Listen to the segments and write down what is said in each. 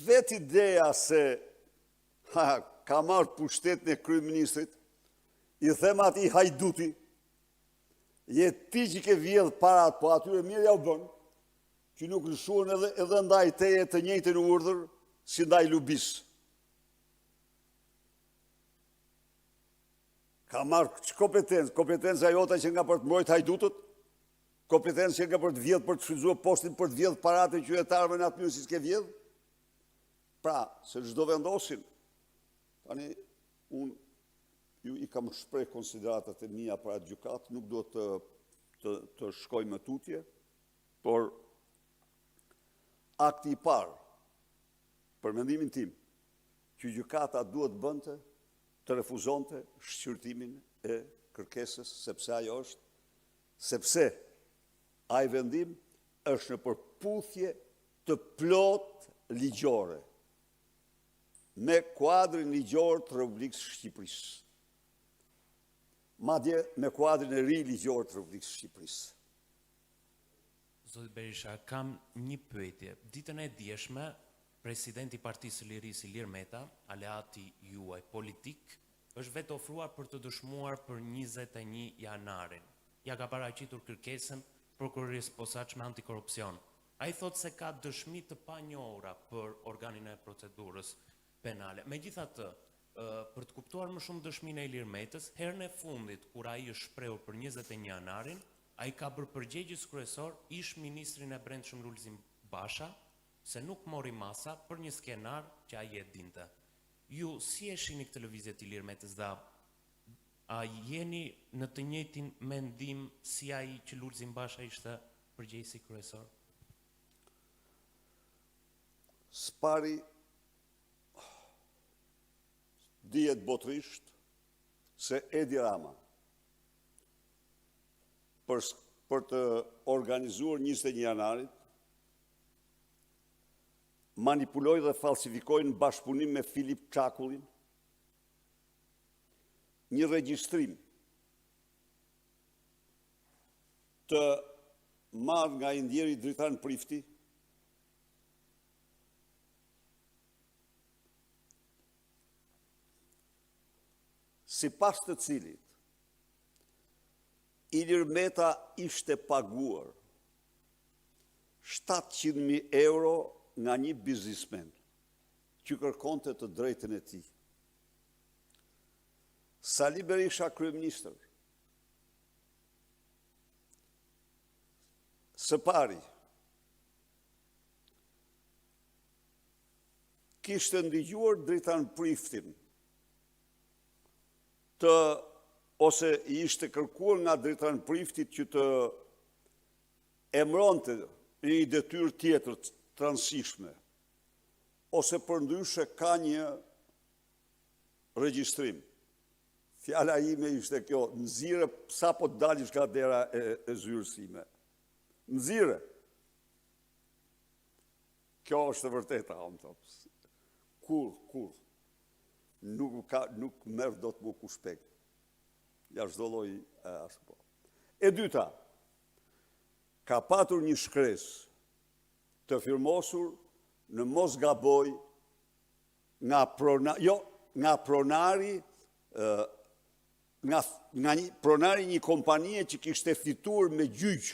vetë ideja se ka marrë pushtetin e kryeministrit, i them ati hajduti, je ti që ke vjedh parat, po atyre mirë ja u bën, që nuk lëshuan edhe ndaj teje të njëjtin urdhër, si ndaj lubis. Ka marrë që kompetencë? Kompetenca jota që nga për të mbrojt hajdutët, kompetencë që nga për të vjedh për të shfrytzuar postin, për të vjedh parat e qytetarëve në atë mënyrë si s'ke vjedh. Pra, se çdo vendosin, tani unë ju i kam shpreh konsideratat e mia para gjykatë, nuk do të shkoj më tutje, por akti i parë, për mendimin tim, që gjykata duhet bënte, të refuzonte shqyrtimin e kërkesës, sepse ai vendim është në përputhje të plot ligjore me kuadrin ligjor të Republikës së Shqipërisë. Madje me kuadrin e ri ligjor të Republikës së Shqipërisë. Zoti Berisha, kam një pyetje. Ditën e djeshme, presidenti i Partisë së Lirisë Ilir Meta, aleati juaj politik, është vetë ofruar për të dëshmuar për 21 janarin. Ja ka paraqitur kërkesën prokurorisë posaçme antikorrupsion. Ai thotë se ka dëshmi të panjohura për organin e procedurës penale. Megjithatë, për të kuptuar më shumë dëshminë e Ilir Metës, herën e fundit kur ai është shprehur për 21 janarin, ai ka bërë përgjegjës kryesor ish ministrin e Brendshëm Lulzim Basha, se nuk mori masa për një skenar që ai e dinte. Ju si e shihni këtë lëvizje të Ilir Metës dhe a jeni në të njëjtin mendim si ai që Lulzim Basha ishte përgjegjësi kryesor? Spari dihet botërisht se Edi Rama për të organizuar 21 janarit manipuloi dhe falsifikoi në bashkëpunim me Filip Çakullin një regjistrim të marrë nga i ndjeri Dritan Prifti sipas të cilit Ilir Meta ishte paguar 700.000 euro nga një biznismen që kërkonte të drejtën e tij. Sali Berisha kryeministër, së pari, kishte ndigjuar Dritan Priftin ose i ishte kërkuar nga Dritan Priftit që të emronte një detyrë tjetër të rëndësishme, ose përndryshe ka një regjistrim. Fjala ime ishte kjo, nxirre sa po të dalish nga dera e zyrës sime. Nxirre. Kjo është e vërteta, unë thotë. Kur. Nuk merr dot më kushpek. Ja çdo lloj ashtu po. E dyta, ka patur një shkresë të firmosur në mos gaboj nga pronari një kompanie që kishte fituar me gjyq,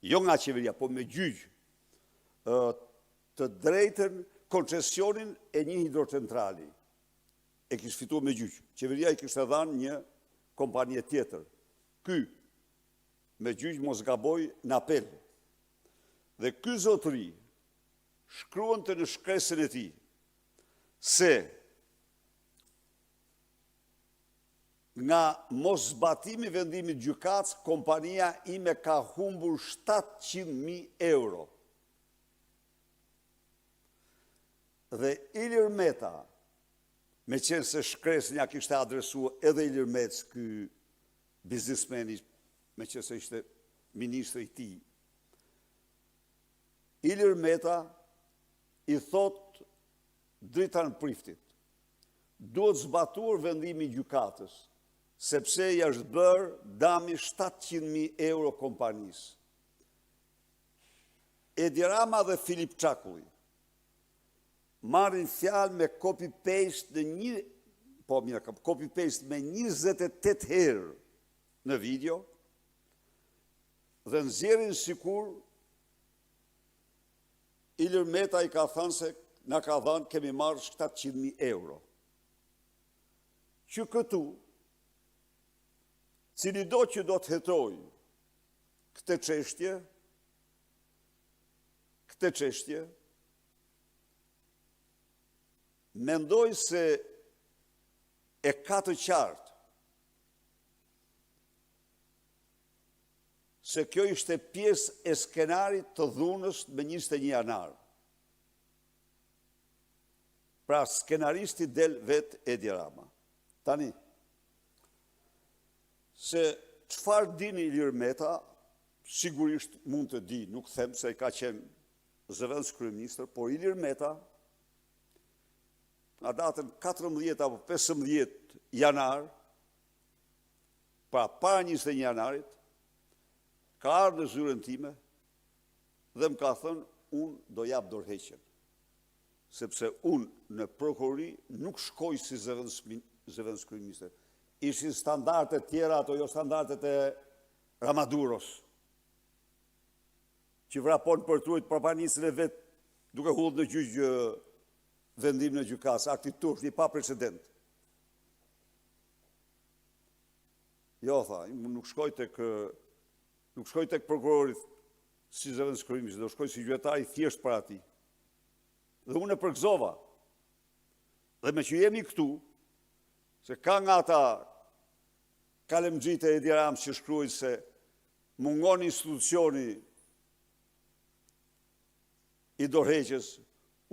jo nga qeveria, po me gjyq, të drejtën koncesionin e një hidrocentrali. E kishte fituar me gjyq. Qeveria i kishte dhënë një kompanie tjetër. Ky, me gjyq mos gaboj në apel. Dhe ky zotëri shkruante në shkresën e tij se nga mos zbatimi vendimit gjykatës, kompania ime ka humbur 700.000 euro. Dhe Ilir Meta, me qenë se shkresën ja kishte adresuar edhe Ilir Metës, ky biznismeni, me qenë se ishte ministri i tij, Ilir Meta i thot Dritan Priftit, duhet zbatuar vendimi i gjykatës, sepse i është bërë dami 700.000 euro kompanisë. Edi Rama dhe Filip Çakulli marrin fjalë me copy-paste copy-paste me 28 herë në video dhe nxjerrin sikur Ilir Meta i ka thënë se na ka dhënë kemi marrë 700.000 euro. Që këtu, cili do që do të hetoj këtë çështje, mendoj se e ka të qartë se kjo ishte pjesë e skenarit të dhunës me 21 janar. Pra skenaristi del vetë Edi Rama. Tani, se çfarë dini Ilir Meta, sigurisht mund të di, nuk them se ka qenë zëvendës kryeministër, por Ilir Meta, nga datën 14 apo 15 janar, pra para 21 janarit, ka ardhur në zyrën time dhe më ka thënë, unë do jap dorëheqjen. Sepse unë në prokurori nuk shkoj si zëvendës kryeministër. Ishin standardet tjera, ato jo standardet e Ramaduros, që vrapon për trujt papanisën e vetë, duke hullë në gjyqë vendim në gjykatës, akti turp, i pa precedent. Jo, tha, nuk shkoj tek prokurorit si zëvendës kryeministër, do shkoj si gjyqtar i thjesht para tij. Dhe unë e përgëzova. Dhe me që jemi këtu, se ka nga ata kalemxhit e Edi Ramës që shkruajnë se mungon institucioni i dorëheqjes,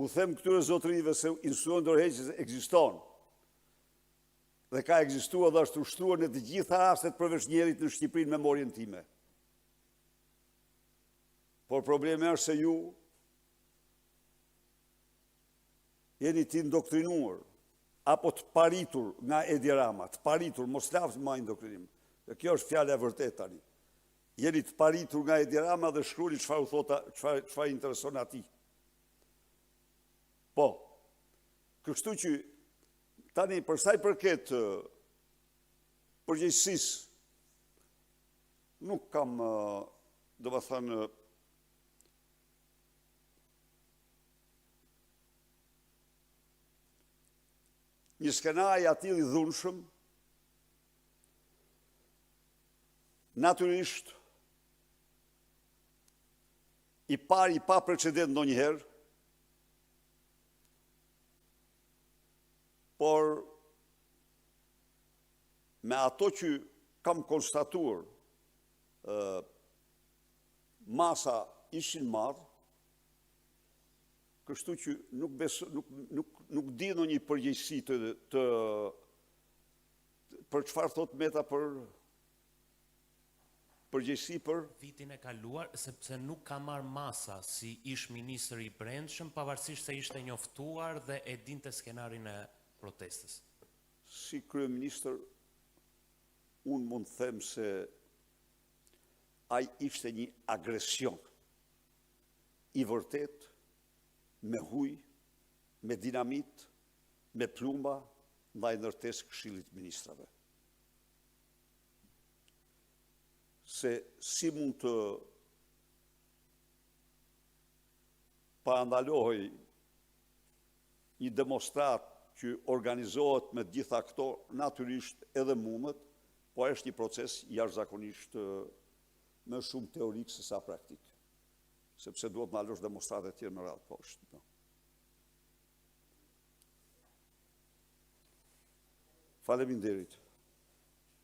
u them këtyre zotërive se institucioni i dorëheqjes ekziston. Dhe ka ekzistuar dhe është ushtruar në të gjitha rastet përveç njerit në Shqipëri në memorien time. Por problemi është se ju jeni të indoktrinuar, apo të paritur nga Edi Rama, të paritur, mos lafë ma indoktrinim. Dhe kjo është fjale e vërtet tani. Jeni të paritur nga Edi Rama dhe shkruni çfarë intereson ati. Po, kështu që tani për sa i përket përgjegjësisë, nuk kam, do të thënë, një skenari atil i dhunshëm, natyrisht, i pari pa precedent ndonjëherë, por me ato që kam konstatuar, masa ishin marrë, kështu që nuk di në një përgjegjësi për çfarë thot Meta për përgjegjësi për vitin e kaluar, sepse nuk ka marrë masa si ish ministër i brendshëm, pavarësisht se ishte njoftuar dhe e dinte skenarin e protestës. Si kryeministër, unë mund të them se ai ishte një agresion i vërtet, me huj, me dinamit, me plumba, ndaj ndërtesë Këshillit Ministrave. Se si mund të parandalohej një demonstrat që organizohet me gjitha këto, natyrisht edhe mundet, po është një proces jashtëzakonisht më shumë teorik se sa praktik. Sepse duhet të ndalosh demonstratet tjerë në radhë poshtë. Faleminderit.